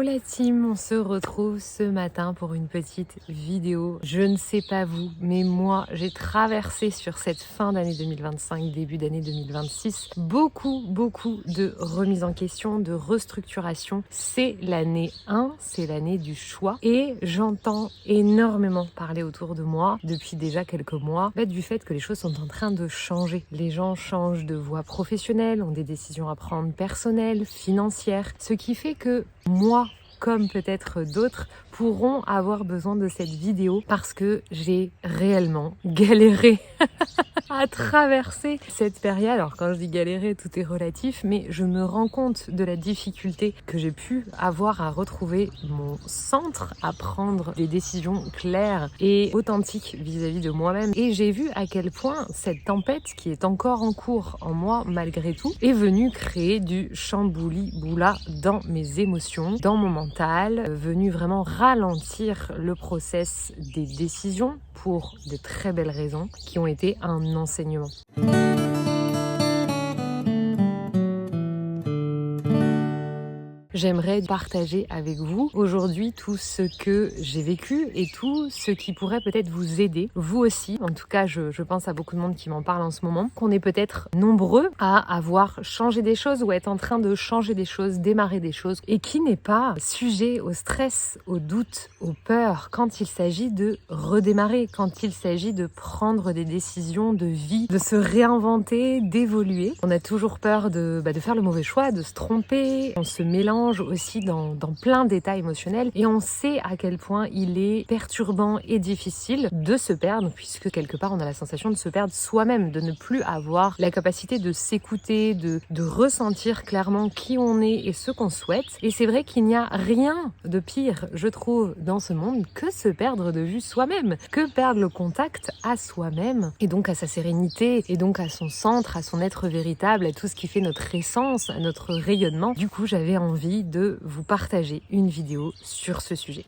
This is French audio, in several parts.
la team, on se retrouve ce matin pour une petite vidéo. Je ne sais pas vous, mais moi j'ai traversé sur cette fin d'année 2025, début d'année 2026, beaucoup de remises en question, de restructuration. C'est l'année 1, c'est l'année du choix et j'entends énormément parler autour de moi depuis déjà quelques mois du fait que les choses sont en train de changer. Les gens changent de voie professionnelle, ont des décisions à prendre personnelles, financières, ce qui fait que moi, comme peut-être d'autres, pourront avoir besoin de cette vidéo parce que j'ai réellement galéré à traverser cette période. Alors quand je dis galérer, tout est relatif, mais je me rends compte de la difficulté que j'ai pu avoir à retrouver mon centre, à prendre des décisions claires et authentiques vis-à-vis de moi-même. Et j'ai vu à quel point cette tempête, qui est encore en cours en moi malgré tout, est venue créer du chambouli-boula dans mes émotions, dans mon mental, venue vraiment ralentir le process des décisions pour de très belles raisons qui ont été un enseignement. J'aimerais partager avec vous aujourd'hui tout ce que j'ai vécu et tout ce qui pourrait peut-être vous aider, vous aussi. En tout cas, je pense à beaucoup de monde qui m'en parle en ce moment, qu'on est peut-être nombreux à avoir changé des choses ou être en train de changer des choses, démarrer des choses et qui n'est pas sujet au stress, au doute, aux peurs quand il s'agit de redémarrer, quand il s'agit de prendre des décisions de vie, de se réinventer, d'évoluer. On a toujours peur de faire le mauvais choix, de se tromper, on se mélange aussi dans plein d'états émotionnels et on sait à quel point il est perturbant et difficile de se perdre puisque quelque part on a la sensation de se perdre soi-même, de ne plus avoir la capacité de s'écouter, de ressentir clairement qui on est et ce qu'on souhaite. Et c'est vrai qu'il n'y a rien de pire, je trouve, dans ce monde que se perdre de vue soi-même, que perdre le contact à soi-même et donc à sa sérénité et donc à son centre, à son être véritable, à tout ce qui fait notre essence, à notre rayonnement. Du coup, j'avais envie de vous partager une vidéo sur ce sujet.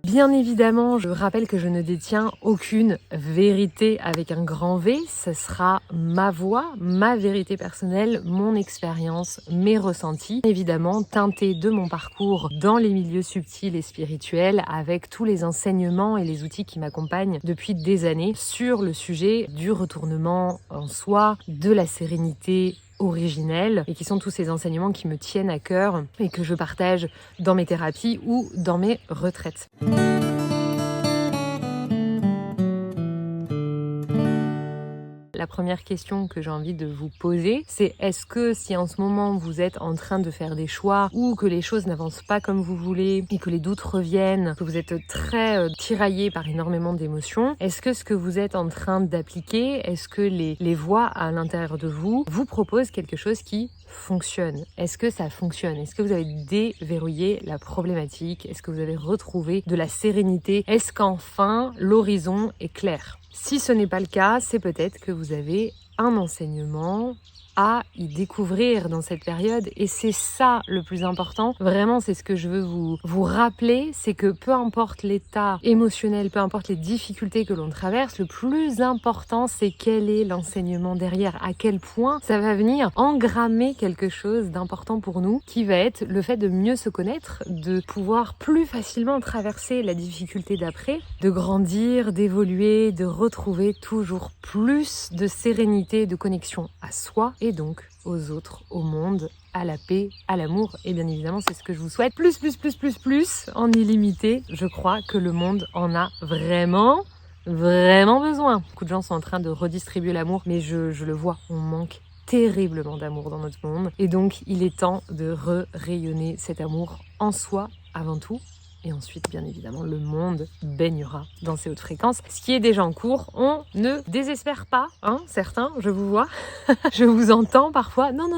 Bien évidemment, je rappelle que je ne détiens aucune vérité avec un grand V. Ce sera ma voix, ma vérité personnelle, mon expérience, mes ressentis. Évidemment, teinté de mon parcours dans les milieux subtils et spirituels avec tous les enseignements et les outils qui m'accompagnent depuis des années sur le sujet du retournement en soi, de la sérénité originelle et qui sont tous ces enseignements qui me tiennent à cœur et que je partage dans mes thérapies ou dans mes retraites. La première question que j'ai envie de vous poser, c'est est-ce que si en ce moment vous êtes en train de faire des choix ou que les choses n'avancent pas comme vous voulez et que les doutes reviennent, que vous êtes très tiraillé par énormément d'émotions, est-ce que ce que vous êtes en train d'appliquer, est-ce que les voix à l'intérieur de vous proposent quelque chose qui fonctionne? Est-ce que ça fonctionne? Est-ce que vous avez déverrouillé la problématique? Est-ce que vous avez retrouvé de la sérénité? Est-ce qu'enfin l'horizon est clair? Si ce n'est pas le cas, c'est peut-être que vous avez un enseignement à y découvrir dans cette période et c'est ça le plus important. Vraiment, c'est ce que je veux vous rappeler, c'est que peu importe l'état émotionnel, peu importe les difficultés que l'on traverse, le plus important c'est quel est l'enseignement derrière, à quel point ça va venir engrammer quelque chose d'important pour nous qui va être le fait de mieux se connaître, de pouvoir plus facilement traverser la difficulté d'après, de grandir, d'évoluer, de retrouver toujours plus de sérénité, de connexion à soi et donc aux autres, au monde, à la paix, à l'amour. Et bien évidemment, c'est ce que je vous souhaite. Plus, en illimité. Je crois que le monde en a vraiment besoin. Beaucoup de gens sont en train de redistribuer l'amour, mais je le vois, on manque terriblement d'amour dans notre monde. Et donc, il est temps de rayonner cet amour en soi avant tout. Et ensuite, bien évidemment, le monde baignera dans ces hautes fréquences. Ce qui est déjà en cours, on ne désespère pas, hein, certains, je vous vois, je vous entends parfois. Non,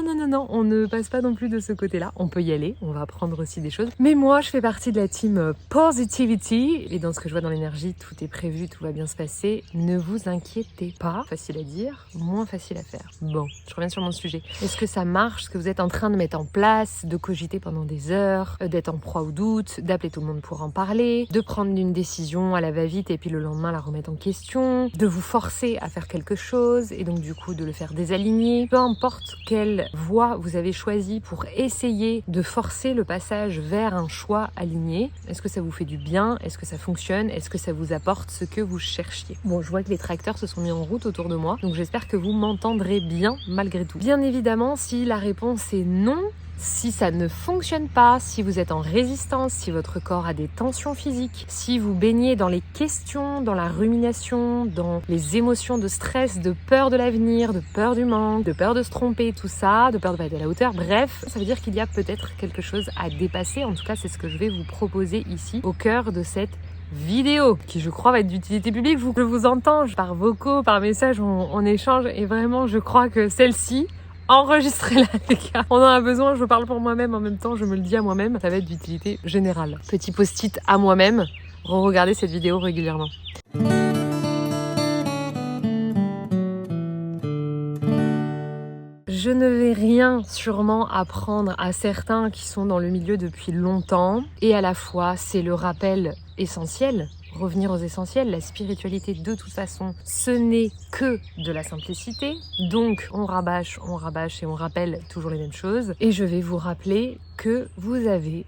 on ne passe pas non plus de ce côté-là. On peut y aller, on va apprendre aussi des choses. Mais moi, je fais partie de la team Positivity. Et dans ce que je vois dans l'énergie, tout est prévu, tout va bien se passer. Ne vous inquiétez pas. Facile à dire, moins facile à faire. Bon, je reviens sur mon sujet. Est-ce que ça marche, ce que vous êtes en train de mettre en place, de cogiter pendant des heures, d'être en proie au doute, d'appeler tout le monde secondes pour en parler, de prendre une décision à la va-vite et puis le lendemain la remettre en question, de vous forcer à faire quelque chose et donc du coup de le faire désaligner. Peu importe quelle voie vous avez choisie pour essayer de forcer le passage vers un choix aligné, est-ce que ça vous fait du bien? Est-ce que ça fonctionne? Est-ce que ça vous apporte ce que vous cherchiez? Bon, je vois que les tracteurs se sont mis en route autour de moi, donc j'espère que vous m'entendrez bien malgré tout. Bien évidemment, si la réponse est non, si ça ne fonctionne pas, si vous êtes en résistance, si votre corps a des tensions physiques, si vous baignez dans les questions, dans la rumination, dans les émotions de stress, de peur de l'avenir, de peur du manque, de peur de se tromper, tout ça, de peur de pas être à la hauteur, bref, ça veut dire qu'il y a peut-être quelque chose à dépasser. En tout cas, c'est ce que je vais vous proposer ici, au cœur de cette vidéo, qui je crois va être d'utilité publique. Je vous entends par vocaux, par messages, on échange, et vraiment, je crois que celle-ci, enregistrez-la les gars, on en a besoin, je parle pour moi-même, en même temps je me le dis à moi-même, ça va être d'utilité générale. Petit post-it à moi-même, re-regardez cette vidéo régulièrement. Je ne vais rien sûrement apprendre à certains qui sont dans le milieu depuis longtemps, et à la fois c'est le rappel essentiel. Revenir aux essentiels, la spiritualité de toute façon, ce n'est que de la simplicité. Donc on rabâche et on rappelle toujours les mêmes choses. Et je vais vous rappeler que vous avez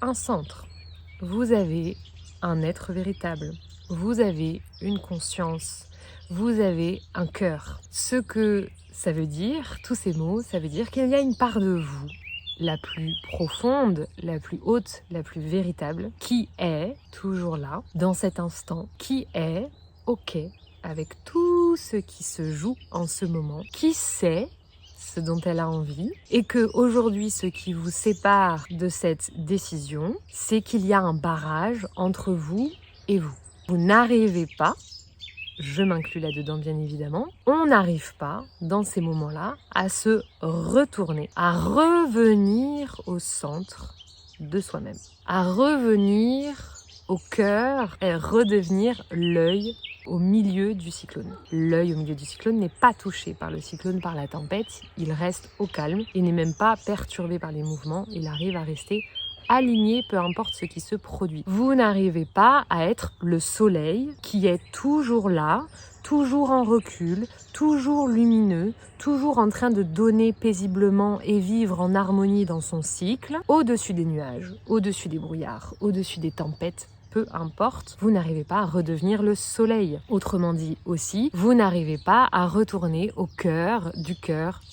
un centre, vous avez un être véritable, vous avez une conscience, vous avez un cœur. Ce que ça veut dire, tous ces mots, ça veut dire qu'il y a une part de vous, la plus profonde, la plus haute, la plus véritable, qui est toujours là, dans cet instant, qui est OK avec tout ce qui se joue en ce moment, qui sait ce dont elle a envie, et que aujourd'hui, ce qui vous sépare de cette décision, c'est qu'il y a un barrage entre vous et vous. Vous n'arrivez pas, je m'inclus là-dedans bien évidemment, on n'arrive pas dans ces moments-là à se retourner, à revenir au centre de soi-même, à revenir au cœur et redevenir l'œil au milieu du cyclone. L'œil au milieu du cyclone n'est pas touché par le cyclone, par la tempête, il reste au calme, il n'est même pas perturbé par les mouvements, il arrive à rester aligné, peu importe ce qui se produit. Vous n'arrivez pas à être le soleil qui est toujours là, toujours en recul, toujours lumineux, toujours en train de donner paisiblement et vivre en harmonie dans son cycle, au-dessus des nuages, au-dessus des brouillards, au-dessus des tempêtes. Peu importe, vous n'arrivez pas à redevenir le soleil. Autrement dit aussi, vous n'arrivez pas à retourner au cœur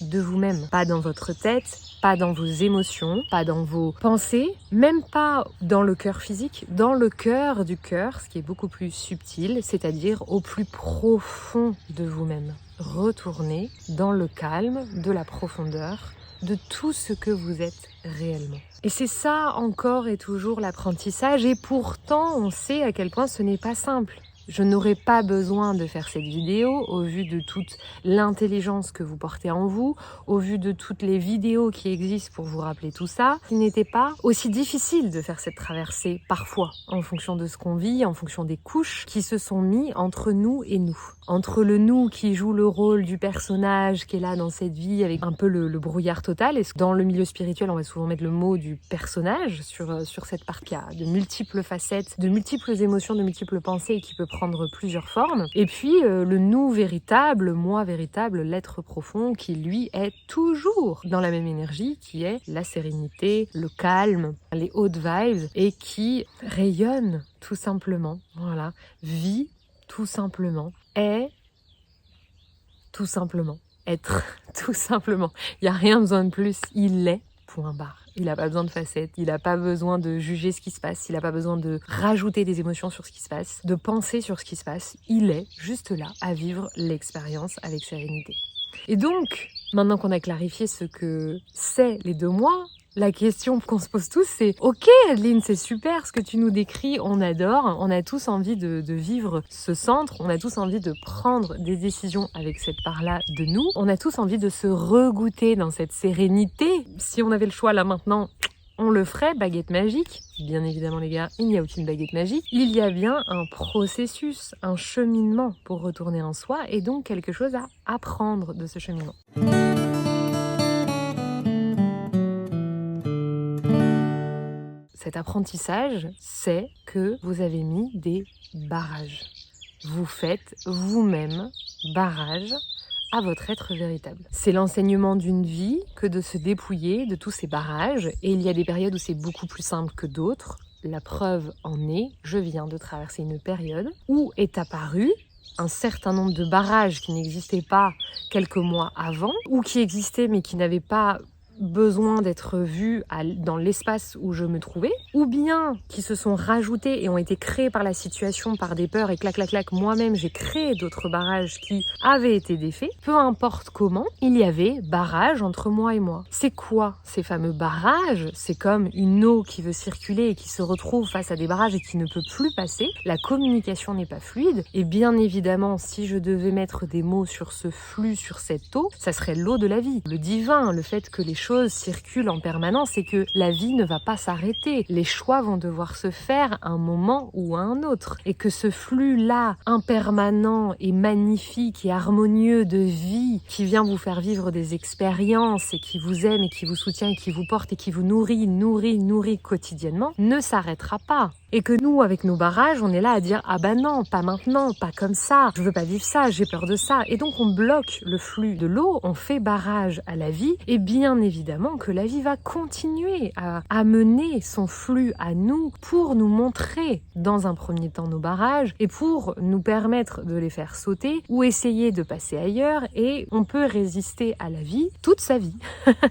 de vous-même. Pas dans votre tête, pas dans vos émotions, pas dans vos pensées, même pas dans le cœur physique, dans le cœur du cœur, ce qui est beaucoup plus subtil, c'est-à-dire au plus profond de vous-même. Retournez dans le calme, de la profondeur, de tout ce que vous êtes réellement. Et c'est ça encore et toujours l'apprentissage, et pourtant on sait à quel point ce n'est pas simple. Je n'aurais pas besoin de faire cette vidéo au vu de toute l'intelligence que vous portez en vous, au vu de toutes les vidéos qui existent pour vous rappeler tout ça. Il n'était pas aussi difficile de faire cette traversée parfois, en fonction de ce qu'on vit, en fonction des couches qui se sont mis entre nous et nous. Entre le nous qui joue le rôle du personnage qui est là dans cette vie avec un peu le brouillard total. Et dans le milieu spirituel, on va souvent mettre le mot du personnage sur cette partie qui a de multiples facettes, de multiples émotions, de multiples pensées et qui peut prendre plusieurs formes. Et puis le nous véritable, le moi véritable, l'être profond qui lui est toujours dans la même énergie qui est la sérénité, le calme, les hautes vibes et qui rayonne tout simplement. Voilà, vit tout simplement, est tout simplement, être tout simplement. Il n'y a rien besoin de plus, il est, point barre. Il n'a pas besoin de facettes, il n'a pas besoin de juger ce qui se passe, il n'a pas besoin de rajouter des émotions sur ce qui se passe, de penser sur ce qui se passe. Il est juste là à vivre l'expérience avec sérénité. Et donc, maintenant qu'on a clarifié ce que c'est les 2 mois, la question qu'on se pose tous, c'est « Ok, Adeline, c'est super ce que tu nous décris, on adore, on a tous envie de vivre ce centre, on a tous envie de prendre des décisions avec cette part-là de nous, on a tous envie de se regoûter dans cette sérénité. Si on avait le choix là maintenant, on le ferait, baguette magique. Bien évidemment les gars, il n'y a aucune baguette magique. Il y a bien un processus, un cheminement pour retourner en soi et donc quelque chose à apprendre de ce cheminement. cet apprentissage, c'est que vous avez mis des barrages. Vous faites vous-même barrage à votre être véritable. C'est l'enseignement d'une vie que de se dépouiller de tous ces barrages, et il y a des périodes où c'est beaucoup plus simple que d'autres. La preuve en est, je viens de traverser une période où est apparu un certain nombre de barrages qui n'existaient pas quelques mois avant, ou qui existaient mais qui n'avaient pas besoin d'être vus dans l'espace où je me trouvais, ou bien qui se sont rajoutés et ont été créés par la situation, par des peurs, et clac clac clac, moi-même j'ai créé d'autres barrages qui avaient été défaits. Peu importe comment, il y avait barrage entre moi et moi. C'est quoi ces fameux barrages? C'est comme une eau qui veut circuler et qui se retrouve face à des barrages et qui ne peut plus passer. La communication n'est pas fluide, et bien évidemment, si je devais mettre des mots sur ce flux, sur cette eau, ça serait l'eau de la vie, le divin, le fait que les choses circulent en permanence et que la vie ne va pas s'arrêter. Les choix vont devoir se faire à un moment ou à un autre. Et que ce flux-là, impermanent et magnifique et harmonieux de vie, qui vient vous faire vivre des expériences et qui vous aime et qui vous soutient et qui vous porte et qui vous nourrit quotidiennement, ne s'arrêtera pas. Et que nous, avec nos barrages, on est là à dire « Ah bah non, pas maintenant, pas comme ça, je veux pas vivre ça, j'ai peur de ça ». Et donc on bloque le flux de l'eau, on fait barrage à la vie, et bien évidemment que la vie va continuer à amener son flux à nous pour nous montrer dans un premier temps nos barrages et pour nous permettre de les faire sauter ou essayer de passer ailleurs, et on peut résister à la vie toute sa vie.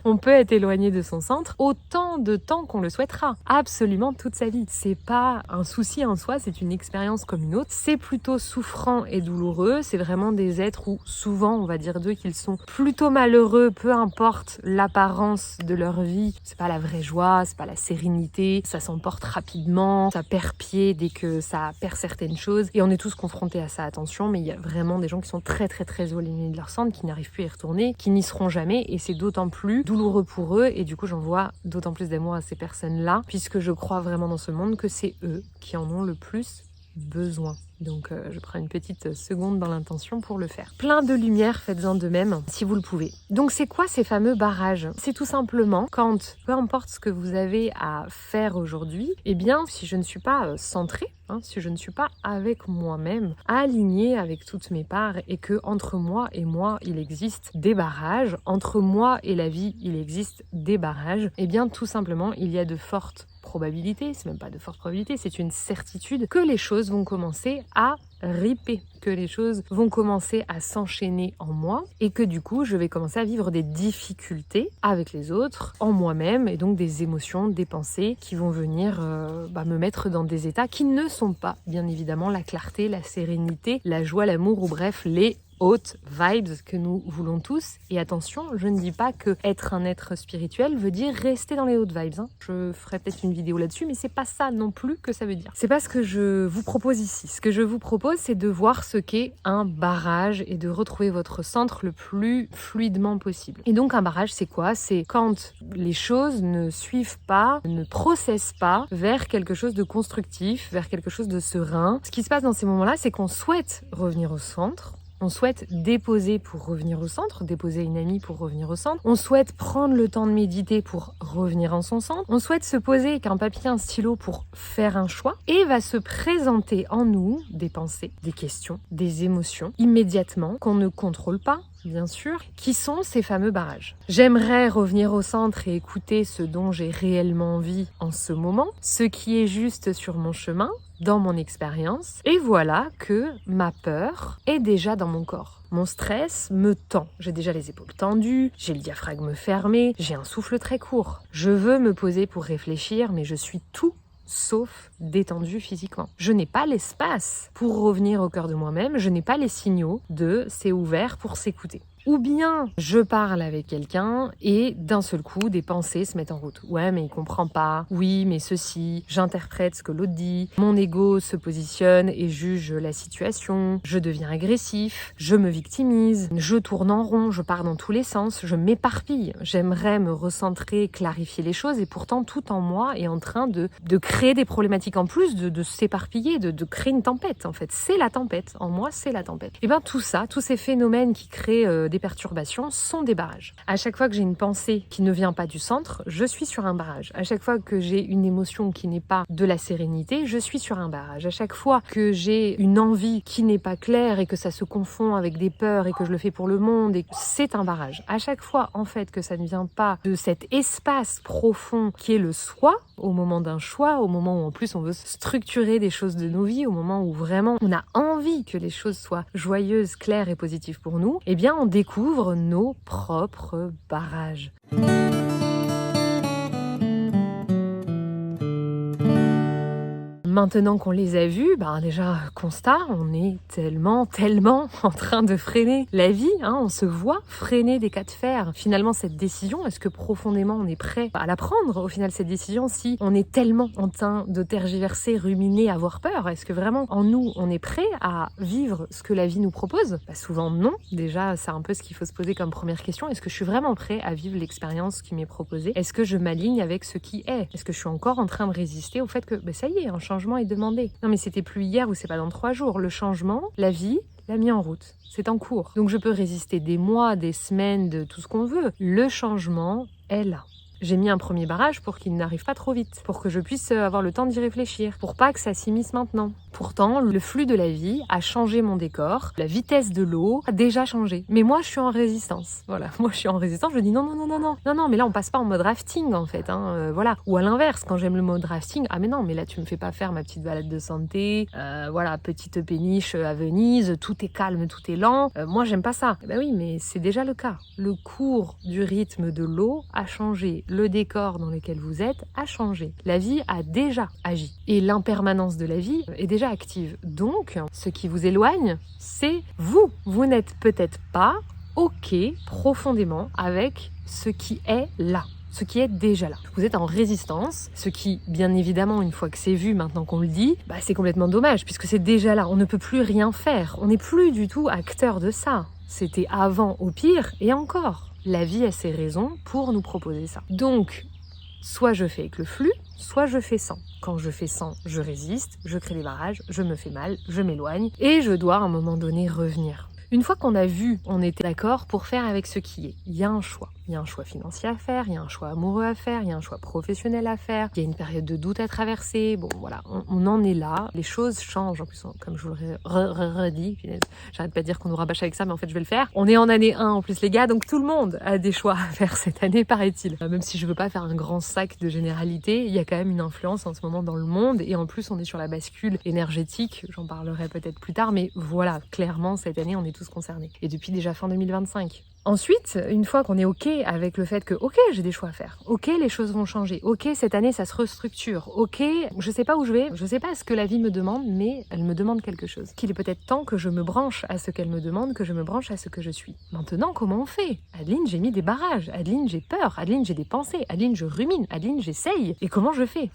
On peut être éloigné de son centre autant de temps qu'on le souhaitera, absolument toute sa vie. C'est pas un souci en soi, c'est une expérience comme une autre. C'est plutôt souffrant et douloureux, c'est vraiment des êtres où souvent on va dire d'eux qu'ils sont plutôt malheureux, peu importe l'apparence de leur vie. C'est pas la vraie joie, c'est pas la sérénité, ça s'emporte rapidement, ça perd pied dès que ça perd certaines choses, et on est tous confrontés à ça, attention, mais il y a vraiment des gens qui sont très éloignés de leur centre, qui n'arrivent plus à y retourner, qui n'y seront jamais, et c'est d'autant plus douloureux pour eux, et du coup j'envoie d'autant plus d'amour à ces personnes-là, puisque je crois vraiment dans ce monde que c'est eux qui en ont le plus besoin. Donc je prends une petite seconde dans l'intention pour le faire. Plein de lumière, faites-en de même si vous le pouvez. Donc c'est quoi ces fameux barrages? C'est tout simplement quand, peu importe ce que vous avez à faire aujourd'hui, eh bien si je ne suis pas centrée, si je ne suis pas avec moi-même, alignée avec toutes mes parts, et que entre moi et moi il existe des barrages, entre moi et la vie il existe des barrages, eh bien tout simplement il y a de fortes probabilités, c'est même pas de fortes probabilités, c'est une certitude que les choses vont commencer à riper, que les choses vont commencer à s'enchaîner en moi, et que du coup je vais commencer à vivre des difficultés avec les autres, en moi-même, et donc des émotions, des pensées qui vont venir me mettre dans des états qui ne sont pas bien évidemment la clarté, la sérénité, la joie, l'amour, ou bref les hautes vibes que nous voulons tous. Et attention, je ne dis pas que être un être spirituel veut dire rester dans les hautes vibes. Je ferai peut-être une vidéo là-dessus, mais c'est pas ça non plus que ça veut dire. C'est pas ce que je vous propose ici. Ce que je vous propose, c'est de voir ce qu'est un barrage et de retrouver votre centre le plus fluidement possible. Et donc un barrage, c'est quoi? C'est quand les choses ne suivent pas, ne processent pas vers quelque chose de constructif, vers quelque chose de serein. Ce qui se passe dans ces moments-là, c'est qu'on souhaite revenir au centre. On souhaite déposer pour revenir au centre, déposer une amie pour revenir au centre. On souhaite prendre le temps de méditer pour revenir en son centre. On souhaite se poser avec un papier, un stylo pour faire un choix. Et va se présenter en nous des pensées, des questions, des émotions immédiatement qu'on ne contrôle pas, bien sûr, qui sont ces fameux barrages. J'aimerais revenir au centre et écouter ce dont j'ai réellement envie en ce moment, ce qui est juste sur mon chemin, dans mon expérience, et voilà que ma peur est déjà dans mon corps. Mon stress me tend. J'ai déjà les épaules tendues, j'ai le diaphragme fermé, j'ai un souffle très court. Je veux me poser pour réfléchir, mais je suis tout sauf détendue physiquement. Je n'ai pas l'espace pour revenir au cœur de moi-même, je n'ai pas les signaux de c'est ouvert pour s'écouter. Ou bien je parle avec quelqu'un et d'un seul coup des pensées se mettent en route. Ouais mais il comprend pas, oui mais ceci, j'interprète ce que l'autre dit, mon ego se positionne et juge la situation, je deviens agressif, je me victimise, je tourne en rond, je pars dans tous les sens, je m'éparpille. J'aimerais me recentrer, clarifier les choses et pourtant tout en moi est en train de créer des problématiques en plus, de s'éparpiller, de créer une tempête en fait. C'est la tempête, en moi c'est la tempête. Et bien tout ça, tous ces phénomènes qui créent des perturbations sont des barrages. À chaque fois que j'ai une pensée qui ne vient pas du centre, je suis sur un barrage. À chaque fois que j'ai une émotion qui n'est pas de la sérénité, je suis sur un barrage. À chaque fois que j'ai une envie qui n'est pas claire et que ça se confond avec des peurs et que je le fais pour le monde, et c'est un barrage. À chaque fois, en fait, que ça ne vient pas de cet espace profond qui est le soi, au moment d'un choix, au moment où en plus on veut structurer des choses de nos vies, au moment où vraiment on a envie que les choses soient joyeuses, claires et positives pour nous, eh bien on découvre nos propres barrages. Maintenant qu'on les a vus, déjà, constat, on est tellement en train de freiner la vie, on se voit freiner des cas de fer. Finalement, cette décision, est-ce que profondément on est prêt à la prendre, au final, cette décision, si on est tellement en train de tergiverser, ruminer, avoir peur? Est-ce que vraiment, en nous, on est prêt à vivre ce que la vie nous propose? Souvent, non. Déjà, c'est un peu ce qu'il faut se poser comme première question. Est-ce que je suis vraiment prêt à vivre l'expérience qui m'est proposée? Est-ce que je m'aligne avec ce qui est? Est-ce que je suis encore en train de résister au fait que, ça y est, un changement est demandé. Non mais c'était plus hier ou c'est pas dans 3 jours. Le changement, la vie, l'a mis en route. C'est en cours. Donc je peux résister des mois, des semaines, de tout ce qu'on veut. Le changement est là. J'ai mis un premier barrage pour qu'il n'arrive pas trop vite, pour que je puisse avoir le temps d'y réfléchir, pour pas que ça s'immisce maintenant. Pourtant, le flux de la vie a changé mon décor, la vitesse de l'eau a déjà changé. Mais moi, je suis en résistance. Voilà, moi, je suis en résistance, je dis non, mais là, on passe pas en mode rafting, en fait, voilà. Ou à l'inverse, quand j'aime le mode rafting, mais non, mais là, tu me fais pas faire ma petite balade de santé, voilà, petite péniche à Venise, tout est calme, tout est lent. Moi, j'aime pas ça. Oui, mais c'est déjà le cas. Le cours du rythme de l'eau a changé. Le décor dans lequel vous êtes a changé. La vie a déjà agi. Et l'impermanence de la vie est déjà active. Donc, ce qui vous éloigne, c'est vous. Vous n'êtes peut-être pas OK profondément avec ce qui est là. Ce qui est déjà là. Vous êtes en résistance, ce qui, bien évidemment, une fois que c'est vu, maintenant qu'on le dit, c'est complètement dommage, puisque c'est déjà là. On ne peut plus rien faire. On n'est plus du tout acteur de ça. C'était avant au pire, et encore. La vie a ses raisons pour nous proposer ça. Donc, soit je fais avec le flux, soit je fais sans. Quand je fais sans, je résiste, je crée des barrages, je me fais mal, je m'éloigne, et je dois à un moment donné revenir. Une fois qu'on a vu, on était d'accord pour faire avec ce qui est. Il y a un choix. Il y a un choix financier à faire, il y a un choix amoureux à faire, il y a un choix professionnel à faire, il y a une période de doute à traverser. Bon, voilà, on en est là. Les choses changent. En plus, comme je vous le redis, j'arrête pas de dire qu'on nous rabâche avec ça, mais en fait, je vais le faire. On est en année 1 en plus, les gars, donc tout le monde a des choix à faire cette année, paraît-il. Même si je veux pas faire un grand sac de généralité, il y a quand même une influence en ce moment dans le monde. Et en plus, on est sur la bascule énergétique. J'en parlerai peut-être plus tard, mais voilà, clairement, cette année, on est tous concernés. Et depuis déjà fin 2025. Ensuite, une fois qu'on est OK avec le fait que, OK, j'ai des choix à faire, OK, les choses vont changer, OK, cette année, ça se restructure, OK, je sais pas où je vais, je sais pas ce que la vie me demande, mais elle me demande quelque chose. Qu'il est peut-être temps que je me branche à ce qu'elle me demande, que je me branche à ce que je suis. Maintenant, comment on fait? Adeline, j'ai mis des barrages, Adeline, j'ai peur, Adeline, j'ai des pensées, Adeline, je rumine, Adeline, j'essaye. Et comment je fais?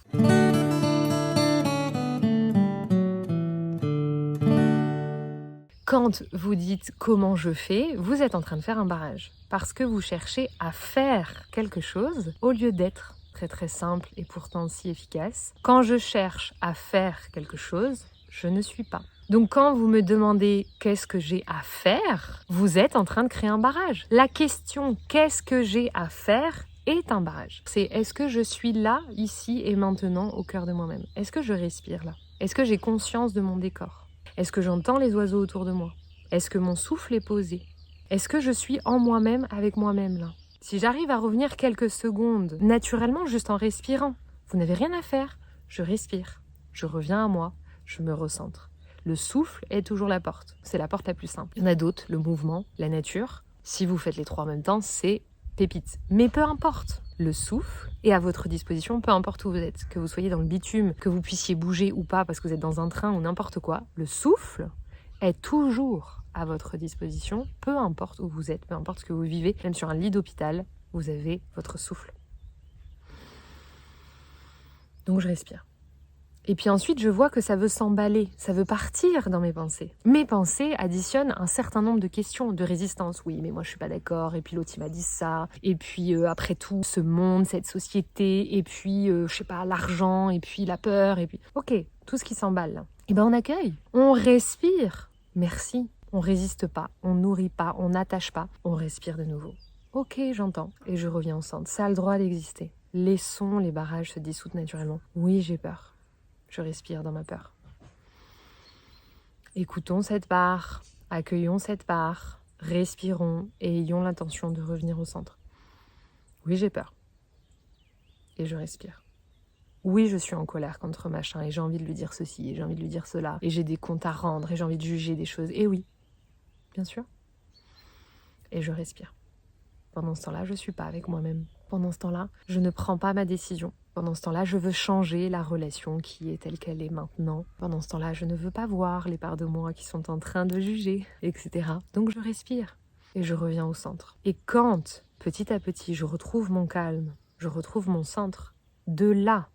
Quand vous dites comment je fais, vous êtes en train de faire un barrage. Parce que vous cherchez à faire quelque chose au lieu d'être. Très très simple et pourtant si efficace. Quand je cherche à faire quelque chose, je ne suis pas. Donc quand vous me demandez qu'est-ce que j'ai à faire, vous êtes en train de créer un barrage. La question qu'est-ce que j'ai à faire est un barrage. C'est est-ce que je suis là, ici et maintenant au cœur de moi-même? Est-ce que je respire là? Est-ce que j'ai conscience de mon décor? Est-ce que j'entends les oiseaux autour de moi? Est-ce que mon souffle est posé? Est-ce que je suis en moi-même avec moi-même là? Si j'arrive à revenir quelques secondes naturellement juste en respirant, vous n'avez rien à faire, je respire, je reviens à moi, je me recentre. Le souffle est toujours la porte, c'est la porte la plus simple. Il y en a d'autres, le mouvement, la nature. Si vous faites les trois en même temps, c'est pépite. Mais peu importe, le souffle est à votre disposition, peu importe où vous êtes. Que vous soyez dans le bitume, que vous puissiez bouger ou pas parce que vous êtes dans un train ou n'importe quoi, le souffle est toujours à votre disposition, peu importe où vous êtes, peu importe ce que vous vivez. Même sur un lit d'hôpital, vous avez votre souffle. Donc je respire. Et puis ensuite, je vois que ça veut s'emballer, ça veut partir dans mes pensées. Mes pensées additionnent un certain nombre de questions, de résistance. Oui, mais moi je suis pas d'accord, et puis l'autre il m'a dit ça, et puis après tout, ce monde, cette société, et puis, je sais pas, l'argent, et puis la peur, et puis... Ok, tout ce qui s'emballe. Et ben on accueille, on respire. Merci. On résiste pas, on nourrit pas, on n'attache pas, on respire de nouveau. Ok, j'entends, et je reviens au centre. Ça a le droit d'exister. Laissons les barrages se dissoudre naturellement. Oui, j'ai peur. Je respire dans ma peur. Écoutons cette part, accueillons cette part, respirons et ayons l'intention de revenir au centre. Oui, j'ai peur. Et je respire. Oui, je suis en colère contre machin et j'ai envie de lui dire ceci et j'ai envie de lui dire cela et j'ai des comptes à rendre et j'ai envie de juger des choses. Et oui, bien sûr. Et je respire. Pendant ce temps-là, je ne suis pas avec moi-même. Pendant ce temps-là, je ne prends pas ma décision. Pendant ce temps-là, je veux changer la relation qui est telle qu'elle est maintenant. Pendant ce temps-là, je ne veux pas voir les parts de moi qui sont en train de juger, etc. Donc je respire et je reviens au centre. Et quand, petit à petit, je retrouve mon calme, je retrouve mon centre, de là,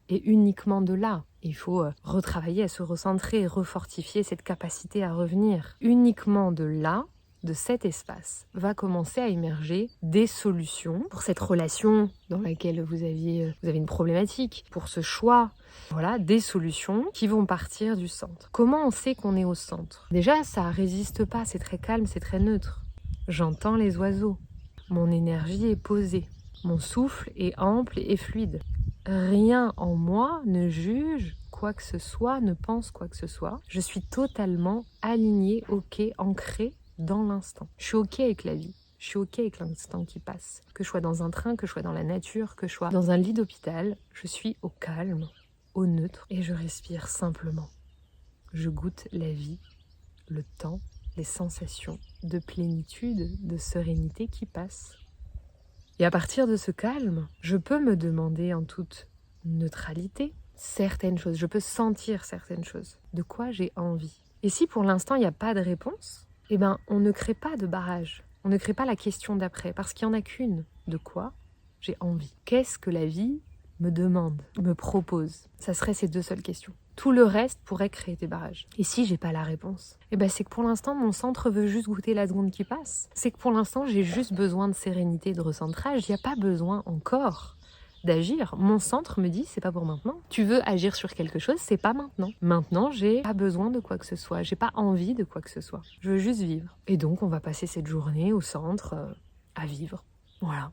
et uniquement de là, il faut retravailler à se recentrer, refortifier cette capacité à revenir. Uniquement de là, de cet espace, va commencer à émerger des solutions pour cette relation dans laquelle vous avez une problématique, pour ce choix. Voilà, des solutions qui vont partir du centre. Comment on sait qu'on est au centre? Déjà, ça résiste pas, c'est très calme, c'est très neutre. J'entends les oiseaux. Mon énergie est posée. Mon souffle est ample et fluide. Rien en moi ne juge quoi que ce soit, ne pense quoi que ce soit. Je suis totalement alignée, ok, ancrée dans l'instant. Je suis ok avec la vie. Je suis ok avec l'instant qui passe. Que je sois dans un train, que je sois dans la nature, que je sois dans un lit d'hôpital, je suis au calme, au neutre et je respire simplement. Je goûte la vie, le temps, les sensations de plénitude, de sérénité qui passent. Et à partir de ce calme, je peux me demander en toute neutralité certaines choses. Je peux sentir certaines choses. De quoi j'ai envie. Et si pour l'instant il n'y a pas de réponse, eh ben, on ne crée pas de barrage. On ne crée pas la question d'après, parce qu'il n'y en a qu'une. De quoi j'ai envie? Qu'est-ce que la vie me demande, me propose? Ça serait ces deux seules questions. Tout le reste pourrait créer des barrages. Et si j'ai pas la réponse, eh ben c'est que pour l'instant, mon centre veut juste goûter la seconde qui passe. C'est que pour l'instant, j'ai juste besoin de sérénité, de recentrage. Il n'y a pas besoin encore d'agir. Mon centre me dit, c'est pas pour maintenant. Tu veux agir sur quelque chose, c'est pas maintenant. Maintenant, j'ai pas besoin de quoi que ce soit. J'ai pas envie de quoi que ce soit. Je veux juste vivre. Et donc, on va passer cette journée au centre à vivre. Voilà.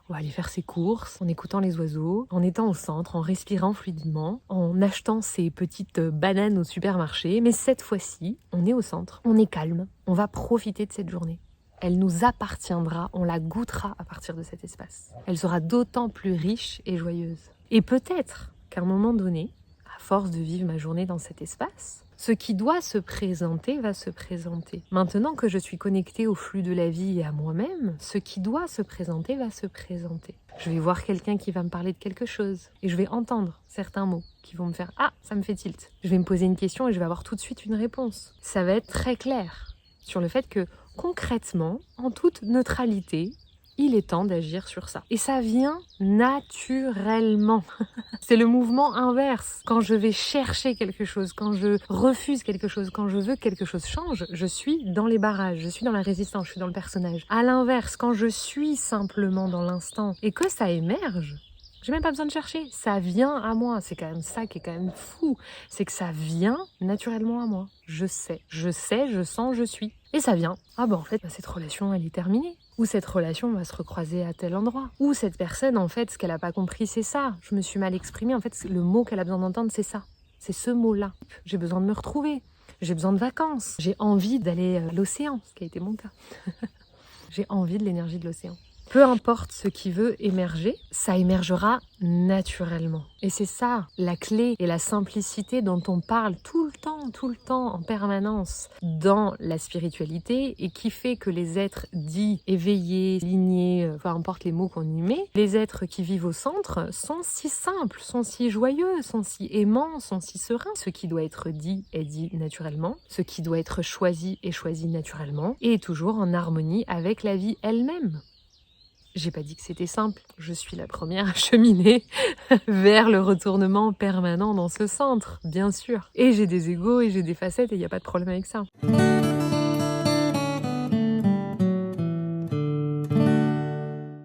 On va aller faire ses courses en écoutant les oiseaux, en étant au centre, en respirant fluidement, en achetant ses petites bananes au supermarché. Mais cette fois-ci, on est au centre, on est calme, on va profiter de cette journée. Elle nous appartiendra, on la goûtera à partir de cet espace. Elle sera d'autant plus riche et joyeuse. Et peut-être qu'à un moment donné, à force de vivre ma journée dans cet espace, ce qui doit se présenter va se présenter. Maintenant que je suis connectée au flux de la vie et à moi-même, ce qui doit se présenter va se présenter. Je vais voir quelqu'un qui va me parler de quelque chose et je vais entendre certains mots qui vont me faire « Ah, ça me fait tilt ». Je vais me poser une question et je vais avoir tout de suite une réponse. Ça va être très clair sur le fait que concrètement, en toute neutralité, il est temps d'agir sur ça. Et ça vient naturellement. C'est le mouvement inverse. Quand je vais chercher quelque chose, quand je refuse quelque chose, quand je veux que quelque chose change, je suis dans les barrages, je suis dans la résistance, je suis dans le personnage. À l'inverse, quand je suis simplement dans l'instant et que ça émerge, j'ai même pas besoin de chercher, ça vient à moi. C'est quand même ça qui est quand même fou. C'est que ça vient naturellement à moi. Je sais, je sens, je suis. Et ça vient. Ah ben en fait, cette relation, elle est terminée. Ou cette relation va se recroiser à tel endroit. Ou cette personne, en fait, ce qu'elle n'a pas compris, c'est ça. Je me suis mal exprimée. En fait, le mot qu'elle a besoin d'entendre, c'est ça. C'est ce mot-là. J'ai besoin de me retrouver. J'ai besoin de vacances. J'ai envie d'aller à l'océan, ce qui a été mon cas. J'ai envie de l'énergie de l'océan. Peu importe ce qui veut émerger, ça émergera naturellement. Et c'est ça, la clé et la simplicité dont on parle tout le temps, en permanence, dans la spiritualité et qui fait que les êtres dits éveillés, alignés, peu importe les mots qu'on y met, les êtres qui vivent au centre sont si simples, sont si joyeux, sont si aimants, sont si sereins. Ce qui doit être dit est dit naturellement, ce qui doit être choisi est choisi naturellement et est toujours en harmonie avec la vie elle-même. J'ai pas dit que c'était simple, je suis la première à cheminer vers le retournement permanent dans ce centre, bien sûr. Et j'ai des égos et j'ai des facettes et il n'y a pas de problème avec ça.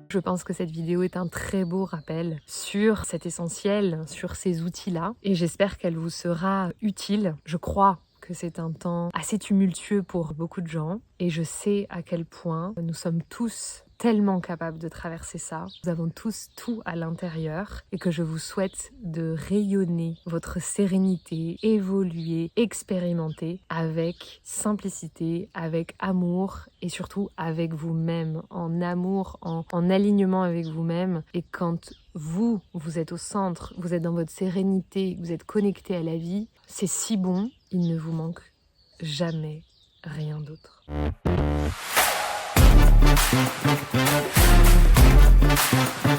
Je pense que cette vidéo est un très beau rappel sur cet essentiel, sur ces outils-là. Et j'espère qu'elle vous sera utile. Je crois que c'est un temps assez tumultueux pour beaucoup de gens et je sais à quel point nous sommes tous tellement capables de traverser ça. Nous avons tous tout à l'intérieur et que je vous souhaite de rayonner votre sérénité, évoluer, expérimenter avec simplicité, avec amour et surtout avec vous-même, en amour, en alignement avec vous-même. Et quand vous êtes au centre, vous êtes dans votre sérénité, vous êtes connecté à la vie, c'est si bon, il ne vous manque jamais rien d'autre. Thank you.